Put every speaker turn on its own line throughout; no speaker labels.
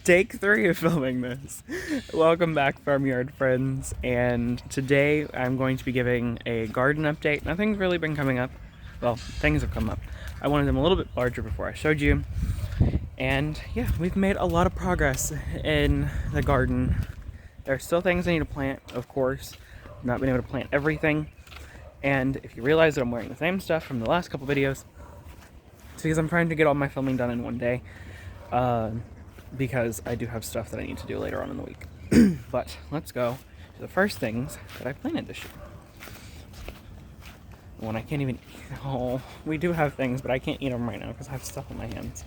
Take 3 of filming this. Welcome back, farmyard friends, and today I'm going to be giving a garden update. Nothing's really been coming up. Well, things have come up. I wanted them a little bit larger before I showed you. And yeah, we've made a lot of progress in the garden. There are still things I need to plant, of course. I've not been able to plant everything. And if you realize that I'm wearing the same stuff from the last couple videos, it's because I'm trying to get all my filming done in one day. Because I do have stuff that I need to do later on in the week. But let's go to the first things that I planted this year. When I can't even, oh, we do have things, but I can't eat them right now because I have stuff in my hands.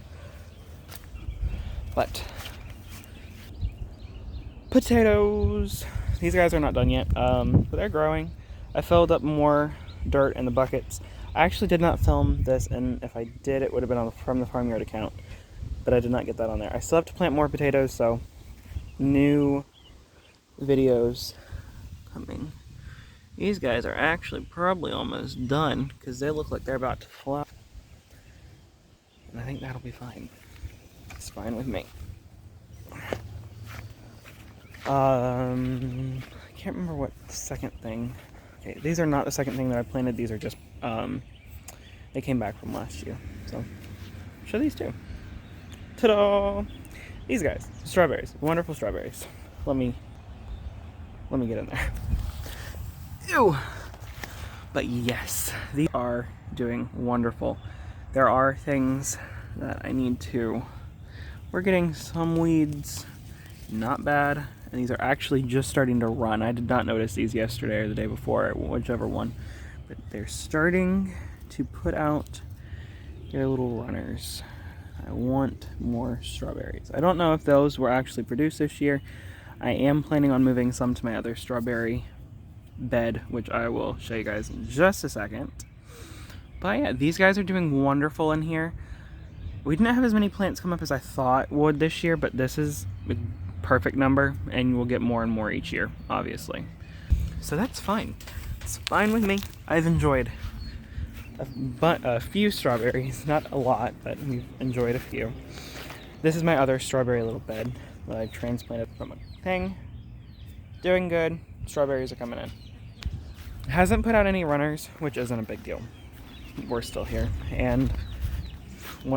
But potatoes, these guys are not done yet, but they're growing. I filled up more dirt in the buckets. I actually did not film this, and if I did, it would have been from the farmyard account, but I did not get that on there. I still have to plant more potatoes, so new videos coming. These guys are actually probably almost done because they look like they're about to flower, and I think that'll be fine. It's fine with me. I can't remember what the second thing. Okay, these are not the second thing that I planted. These are just they came back from last year. So I'll show these two. Ta-da! These guys, strawberries, wonderful strawberries. Let me get in there. Ew! But yes, these are doing wonderful. There are things that I need to. We're getting some weeds, not bad, and these are actually just starting to run. I did not notice these yesterday or the day before, whichever one, but they're starting to put out their little runners. I want more strawberries. I don't know if those were actually produced this year. I am planning on moving some to my other strawberry bed, which I will show you guys in just a second. But yeah, these guys are doing wonderful in here. We didn't have as many plants come up as I thought would this year, but this is a perfect number, and we'll get more and more each year, obviously. So that's fine. It's fine with me. I've enjoyed a few strawberries, not a lot, but we've enjoyed a few. This is my other strawberry little bed that I transplanted from a thing. Doing good. Strawberries are coming in. Hasn't put out any runners, which isn't a big deal. We're still here. And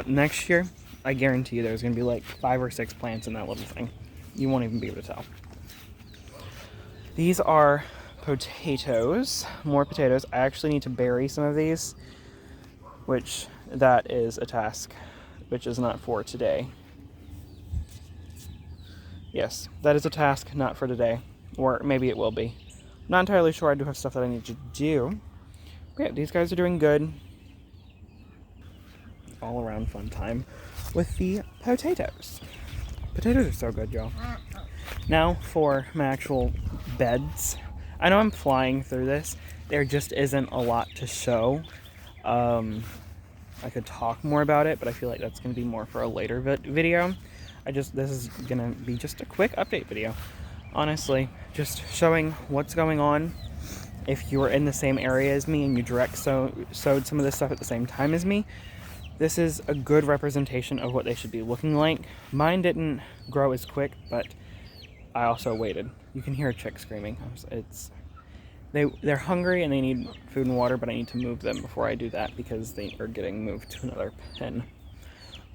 next year, I guarantee you there's going to be like 5 or 6 plants in that little thing. You won't even be able to tell. These are potatoes. More potatoes. I actually need to bury some of these, which that is a task, which is not for today. Yes, that is a task not for today. Or maybe it will be. I'm not entirely sure. I do have stuff that I need to do. But yeah, these guys are doing good. All around fun time with the potatoes. Potatoes are so good, y'all. Now for my actual beds. I know I'm flying through this. There just isn't a lot to show. I could talk more about it, but I feel like that's going to be more for a later video. This is going to be just a quick update video. Honestly, just showing what's going on. If you were in the same area as me and you direct sowed some of this stuff at the same time as me, this is a good representation of what they should be looking like. Mine didn't grow as quick, but I also waited. You can hear a chick screaming. They're hungry and they need food and water, but I need to move them before I do that because they are getting moved to another pen.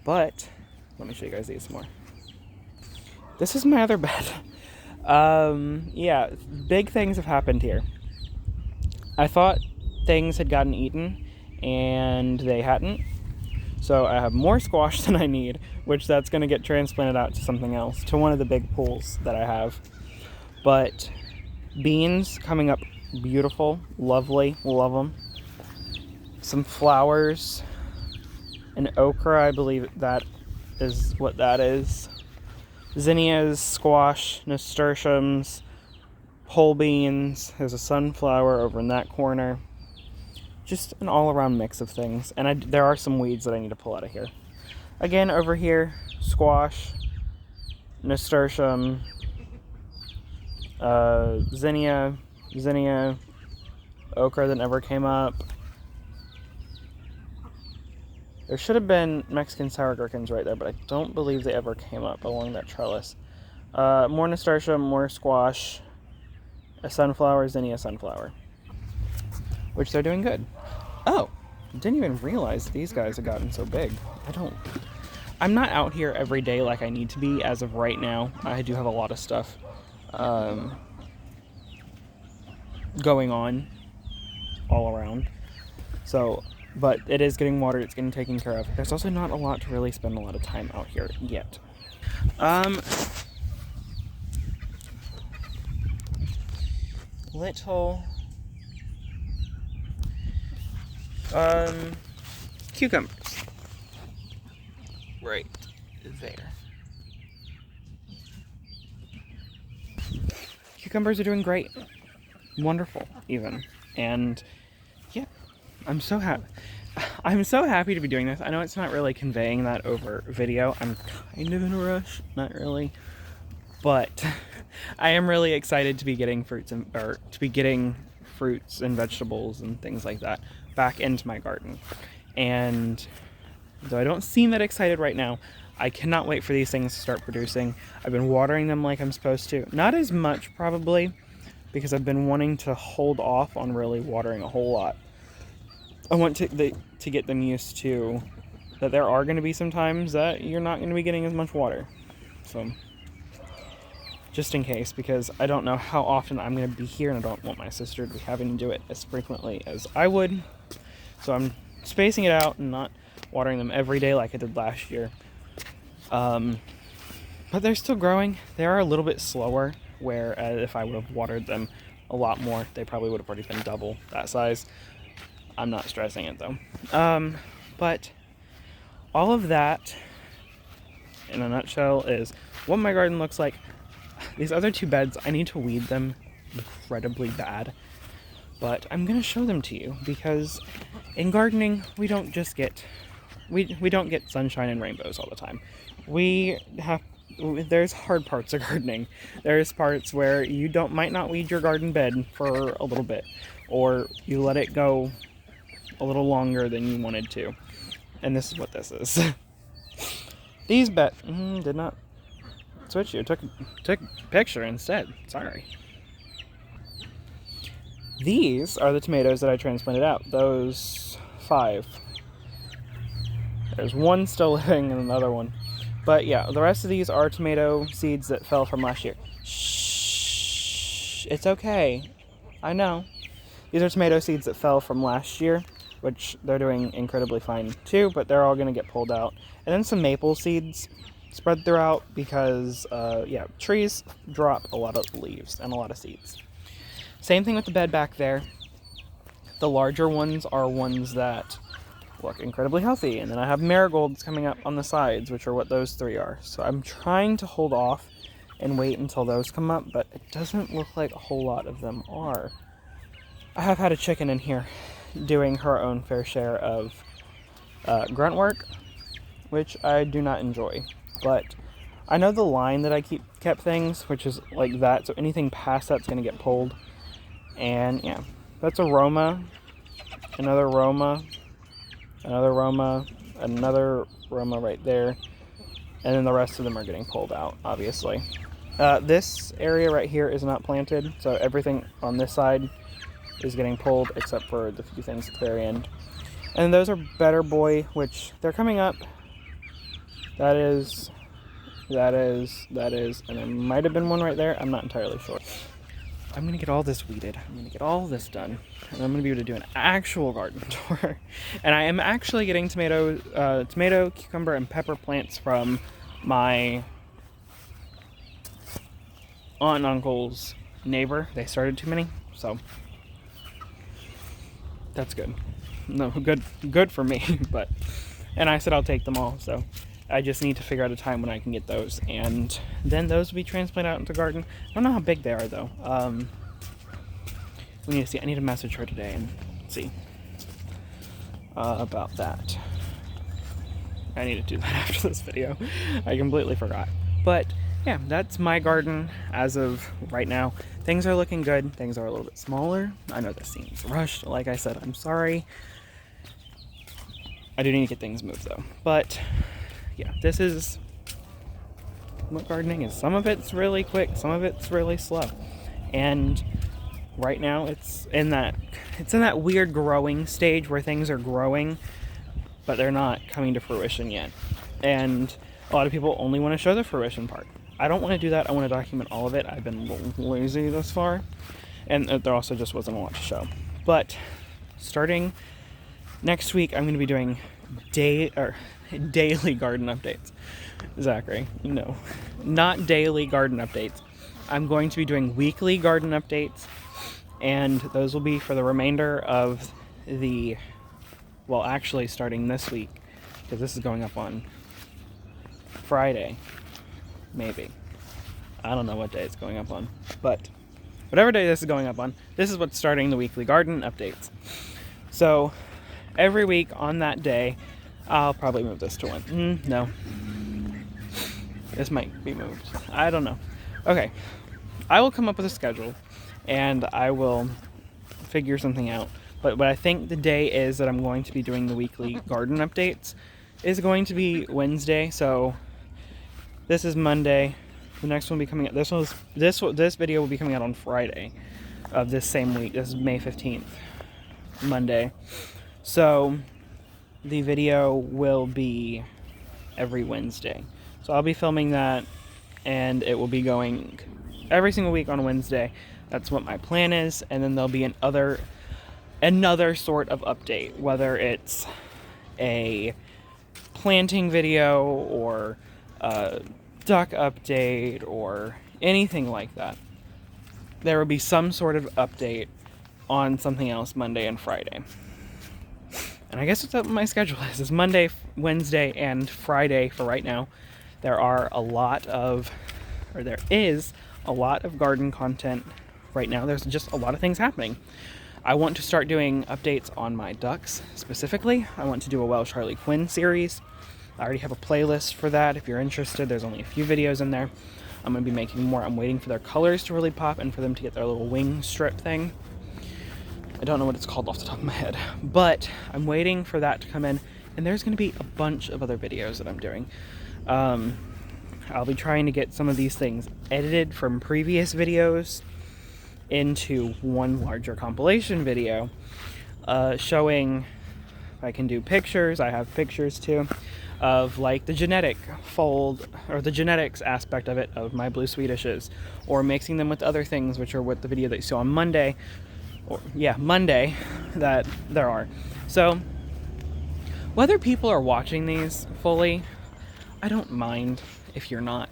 But let me show you guys these more. This is my other bed. Yeah, big things have happened here. I thought things had gotten eaten, and they hadn't. So I have more squash than I need, which that's going to get transplanted out to something else, to one of the big pools that I have. But beans coming up beautiful, lovely, love them. Some flowers, an okra, I believe that is what that is. Zinnias, squash, nasturtiums, pole beans. There's a sunflower over in that corner. Just an all-around mix of things. And there are some weeds that I need to pull out of here. Again, over here, squash, nasturtium, zinnia, okra that never came up. There should have been Mexican sour gherkins right there, but I don't believe they ever came up along that trellis. More nasturtium, more squash, a sunflower, zinnia sunflower, which they're doing good. Oh, didn't even realize these guys have gotten so big. I'm not out here every day like I need to be as of right now. I do have a lot of stuff going on all around. So, but it is getting watered, it's getting taken care of. There's also not a lot to really spend a lot of time out here yet. Little cucumbers right there. Cucumbers are doing great, wonderful even, and yeah, I'm so happy to be doing this. I know it's not really conveying that over video. I'm kind of in a rush, not really, but I am really excited to be getting fruits and vegetables and things like that back into my garden. And though I don't seem that excited right now, I cannot wait for these things to start producing. I've been watering them like I'm supposed to. Not as much probably, because I've been wanting to hold off on really watering a whole lot. I want to get them used to that there are going to be some times that you're not going to be getting as much water. So, just in case, because I don't know how often I'm going to be here, and I don't want my sister to be having to do it as frequently as I would. So I'm spacing it out and not watering them every day like I did last year. But they're still growing. They are a little bit slower, where if I would have watered them a lot more, they probably would have already been double that size. I'm not stressing it though. But all of that, in a nutshell, is what my garden looks like. These other two beds, I need to weed them incredibly bad. But I'm going to show them to you, because in gardening, we don't just get... We don't get sunshine and rainbows all the time. There's hard parts of gardening. There's parts where you might not weed your garden bed for a little bit, or you let it go a little longer than you wanted to. And this is what this is. These did not switch you. Took a picture instead. Sorry. These are the tomatoes that I transplanted out. Those 5. There's one still living and another one. But yeah, the rest of these are tomato seeds that fell from last year. Shh. It's okay. I know. These are tomato seeds that fell from last year, which they're doing incredibly fine too, but they're all going to get pulled out. And then some maple seeds spread throughout because, trees drop a lot of leaves and a lot of seeds. Same thing with the bed back there. The larger ones are ones that look incredibly healthy, and then I have marigolds coming up on the sides, which are what those 3 are. So I'm trying to hold off and wait until those come up, but it doesn't look like a whole lot of them are. I have had a chicken in here doing her own fair share of grunt work, which I do not enjoy, but I know the line that I kept things, which is like that, so anything past that's going to get pulled. And yeah, that's a Roma, another Roma, another Roma, another Roma right there, and then the rest of them are getting pulled out, obviously. This area right here is not planted, so everything on this side is getting pulled except for the few things at the very end. And those are Better Boy, which they're coming up. That is, and there might have been one right there. I'm not entirely sure. I'm going to get all this weeded. I'm going to get all this done. And I'm going to be able to do an actual garden tour. And I am actually getting tomato, cucumber, and pepper plants from my aunt and uncle's neighbor. They started too many, so that's good. No, good for me, and I said I'll take them all, so I just need to figure out a time when I can get those, and then those will be transplanted out into the garden. I don't know how big they are, though. We need to see. I need to message her today and see about that. I need to do that after this video. I completely forgot. But yeah, that's my garden as of right now. Things are looking good. Things are a little bit smaller. I know this seems rushed. Like I said, I'm sorry. I do need to get things moved though. But yeah, this is what gardening is. Some of it's really quick, some of it's really slow. And right now it's in that weird growing stage where things are growing, but they're not coming to fruition yet. And a lot of people only want to show the fruition part. I don't want to do that. I want to document all of it. I've been a little lazy thus far, and there also just wasn't a lot to show. But starting next week, I'm going to be doing daily garden updates. Zachary, no, not daily garden updates. I'm going to be doing weekly garden updates, and those will be for the remainder of actually starting this week, because this is going up on Friday, maybe. I don't know what day it's going up on, but whatever day this is going up on, this is what's starting the weekly garden updates. So every week on that day, I'll probably move this to one. No. This might be moved. I don't know. Okay. I will come up with a schedule and I will figure something out. But what I think the day is that I'm going to be doing the weekly garden updates is going to be Wednesday. So this is Monday. The next one will be coming out. This video will be coming out on Friday of this same week. This is May 15th, Monday. So the video will be every Wednesday. So I'll be filming that, and it will be going every single week on Wednesday. That's what my plan is. And then there'll be another sort of update, whether it's a planting video or a duck update or anything like that. There will be some sort of update on something else Monday and Friday. And I guess that's what my schedule is Monday, Wednesday, and Friday for right now. There is a lot of garden content right now. There's just a lot of things happening. I want to start doing updates on my ducks specifically. I want to do a Welsh Harlequin series. I already have a playlist for that. If you're interested, there's only a few videos in there. I'm going to be making more. I'm waiting for their colors to really pop and for them to get their little wing strip thing. I don't know what it's called off the top of my head, but I'm waiting for that to come in, and there's going to be a bunch of other videos that I'm doing. I'll be trying to get some of these things edited from previous videos into one larger compilation video, showing if I can do pictures. I have pictures too of like the genetic fold or the genetics aspect of it of my blue Swedishes, or mixing them with other things, which are what the video that you saw on Monday, Monday that there are. So whether people are watching these fully, I don't mind if you're not.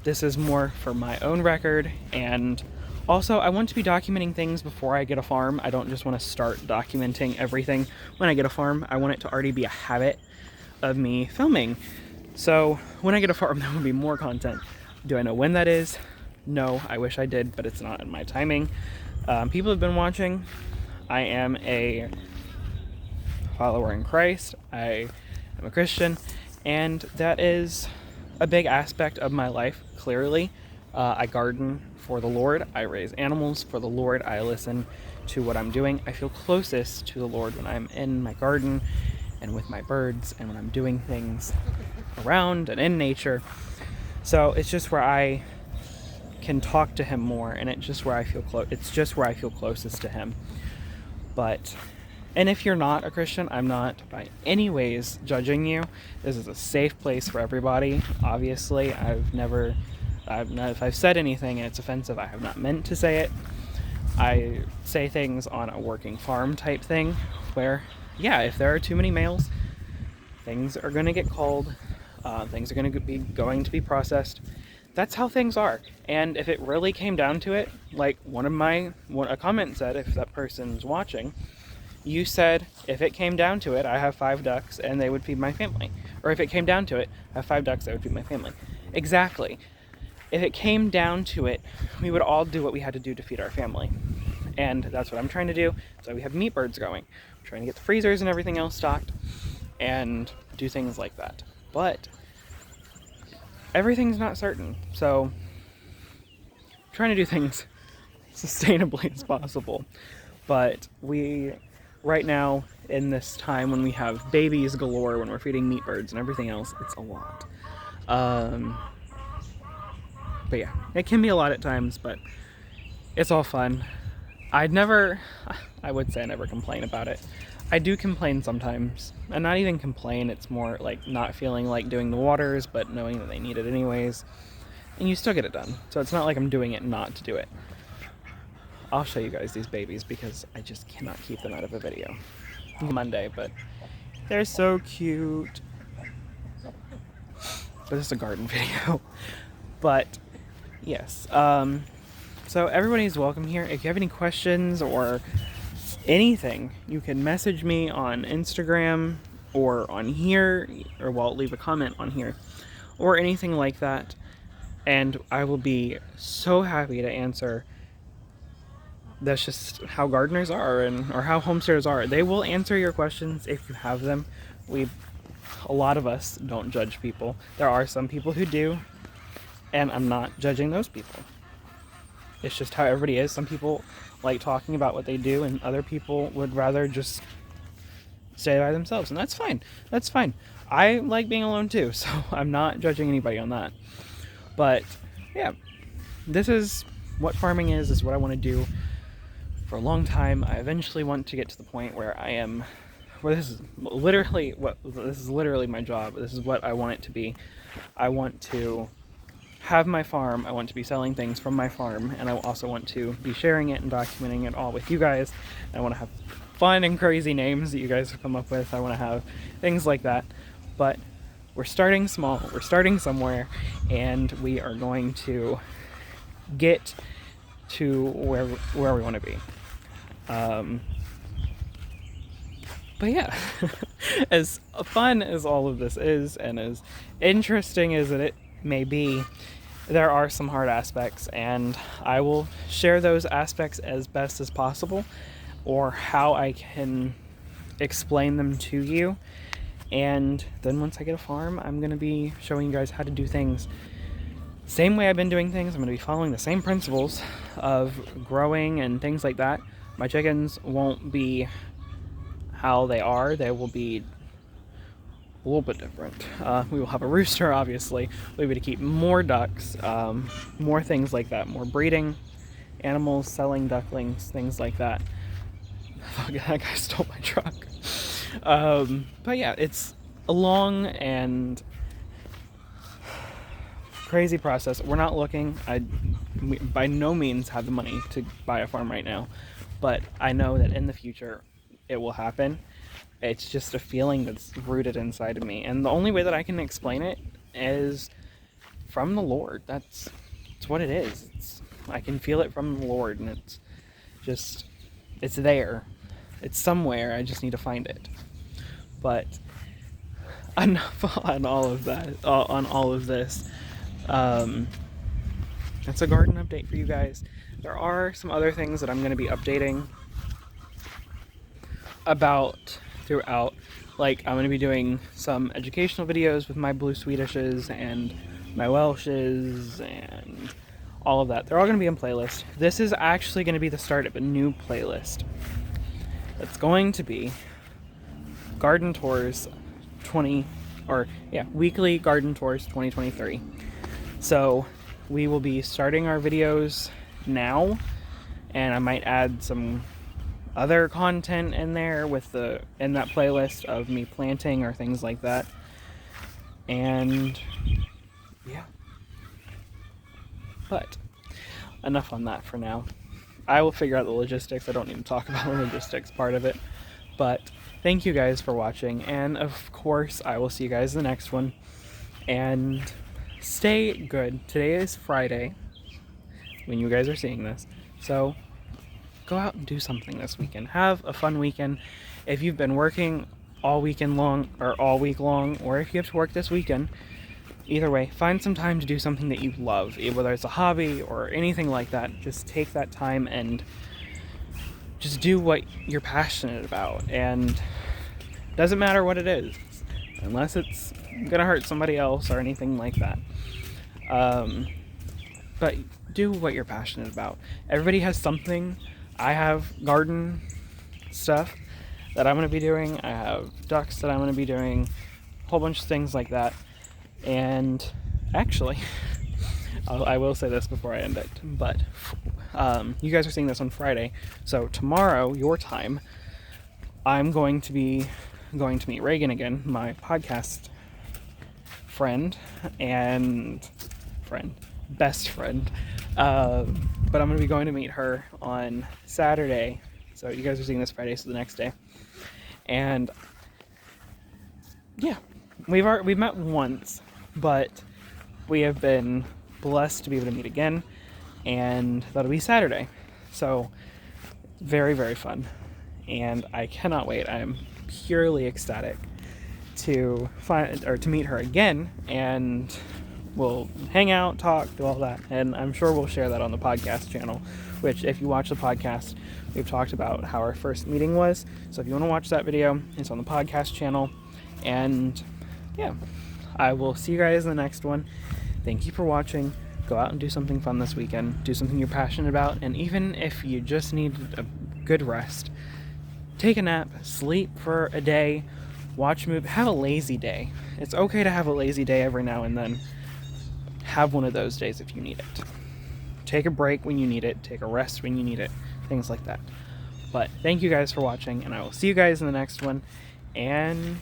This is more for my own record, and also I want to be documenting things before I get a farm. I don't just want to start documenting everything when I get a farm. I want it to already be a habit of me filming. So when I get a farm, there will be more content. Do I know when that is? No, I wish I did, but it's not in my timing. People have been watching. I am a follower in Christ. I am a Christian, and that is a big aspect of my life, clearly. I garden for the Lord. I raise animals for the Lord. I listen to what I'm doing. I feel closest to the Lord when I'm in my garden and with my birds and when I'm doing things around and in nature. So it's just where I can talk to him more, and it's just where I feel closest to him. And if you're not a Christian, I'm not by any ways judging you. This is a safe place for everybody. Obviously, if I've said anything and it's offensive, I have not meant to say it. I say things on a working farm type thing where, if there are too many males, things are going to get cold. Things are going to be processed. That's how things are. And if it really came down to it, like a comment said, if that person's watching, you said, if it came down to it, I have 5 ducks and they would feed my family. Or if it came down to it, I have 5 ducks that would feed my family. Exactly. If it came down to it, we would all do what we had to do to feed our family. And that's what I'm trying to do. So we have meat birds going. I'm trying to get the freezers and everything else stocked and do things like that. But everything's not certain. So I'm trying to do things sustainably as possible. But we right now in this time when we have babies galore, when we're feeding meat birds and everything else, it's a lot. But yeah, it can be a lot at times, but it's all fun. I would say I never complain about it. I do complain sometimes, and not even complain, it's more like not feeling like doing the waters, but knowing that they need it anyways, and you still get it done. So it's not like I'm doing it not to do it. I'll show you guys these babies because I just cannot keep them out of a video. Monday, but they're so cute. But this is a garden video. But yes, so everybody's welcome here. If you have any questions or anything, you can message me on Instagram or on here, or leave a comment on here or anything like that, and I will be so happy to answer. That's just how gardeners are, or how homesteaders are. They will answer your questions if you have them. A lot of us don't judge people. There are some people who do, and I'm not judging those people. It's just how everybody is. Some people like talking about what they do, and other people would rather just stay by themselves, and that's fine. That's fine. I like being alone too, so I'm not judging anybody on that. But yeah, this is what farming is. This is what I want to do for a long time. I eventually want to get to the point where this is literally my job. This is what I want it to be. I want to have my farm. I want to be selling things from my farm, and I also want to be sharing it and documenting it all with you guys. I want to have fun and crazy names that you guys have come up with. I want to have things like that. But we're starting small. We're starting somewhere, and we are going to get to where we want to be. But yeah, as fun as all of this is, and as interesting as it may be, there are some hard aspects, and I will share those aspects as best as possible, or how I can explain them to you. And then once I get a farm, I'm going to be showing you guys how to do things same way I've been doing things. I'm going to be following the same principles of growing and things like that. My chickens won't be how they are. They will be a little bit different. We will have a rooster, obviously. We'll be able to keep more ducks, more things like that, more breeding animals, selling ducklings, things like that. Fuck, that guy stole my truck. But yeah, it's a long and crazy process. We're not looking. We by no means have the money to buy a farm right now, but I know that in the future it will happen. It's just a feeling that's rooted inside of me, and the only way that I can explain it is from the Lord. It's what it is. I can feel it from the Lord, and it's there. It's somewhere. I just need to find it. But enough on all of that. On all of this. That's a garden update for you guys. There are some other things that I'm going to be updating about throughout. Like, I'm going to be doing some educational videos with my blue Swedishes and my Welshes and all of that. They're all going to be in playlist. This is actually going to be the start of a new playlist. It's going to be Garden Tours Weekly Garden Tours 2023. So we will be starting our videos now, and I might add some other content in there in that playlist of me planting or things like that. And yeah. But enough on that for now. I will figure out the logistics. I don't need to talk about the logistics part of it. But thank you guys for watching, and of course I will see you guys in the next one. And stay good. Today is Friday when you guys are seeing this, so go out and do something this weekend. Have a fun weekend. If you've been working all weekend long, or all week long, or if you have to work this weekend, either way, find some time to do something that you love, whether it's a hobby or anything like that. Just take that time and just do what you're passionate about, and it doesn't matter what it is, unless it's gonna hurt somebody else or anything like that. But do what you're passionate about. Everybody has something. I have garden stuff. that I'm going to be doing. I have ducks that I'm going to be doing, a whole bunch of things like that. And actually, I will say this before I end it, but you guys are seeing this on Friday, so tomorrow, your time, I'm going to be going to meet Reagan again, my podcast best friend, but I'm going to be going to meet her on Saturday. So you guys are seeing this Friday, so the next day. And yeah, we've met once, but we have been blessed to be able to meet again, and that'll be Saturday. So very, very fun, and I cannot wait. I'm purely ecstatic to meet her again, and we'll hang out, talk, do all that, and I'm sure we'll share that on the podcast channel, which, if you watch the podcast, we've talked about how our first meeting was. So if you want to watch that video, it's on the podcast channel. And yeah, I will see you guys in the next one. Thank you for watching. Go out and do something fun this weekend. Do something you're passionate about, and even if you just need a good rest, take a nap, sleep for a day, watch a movie, have a lazy day. It's okay to have a lazy day every now and then. Have one of those days if you need it. Take a break when you need it. Take a rest when you need it. Things like that. But thank you guys for watching, and I will see you guys in the next one. And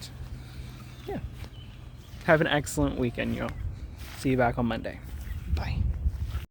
yeah, have an excellent weekend, y'all. See you back on Monday. Bye.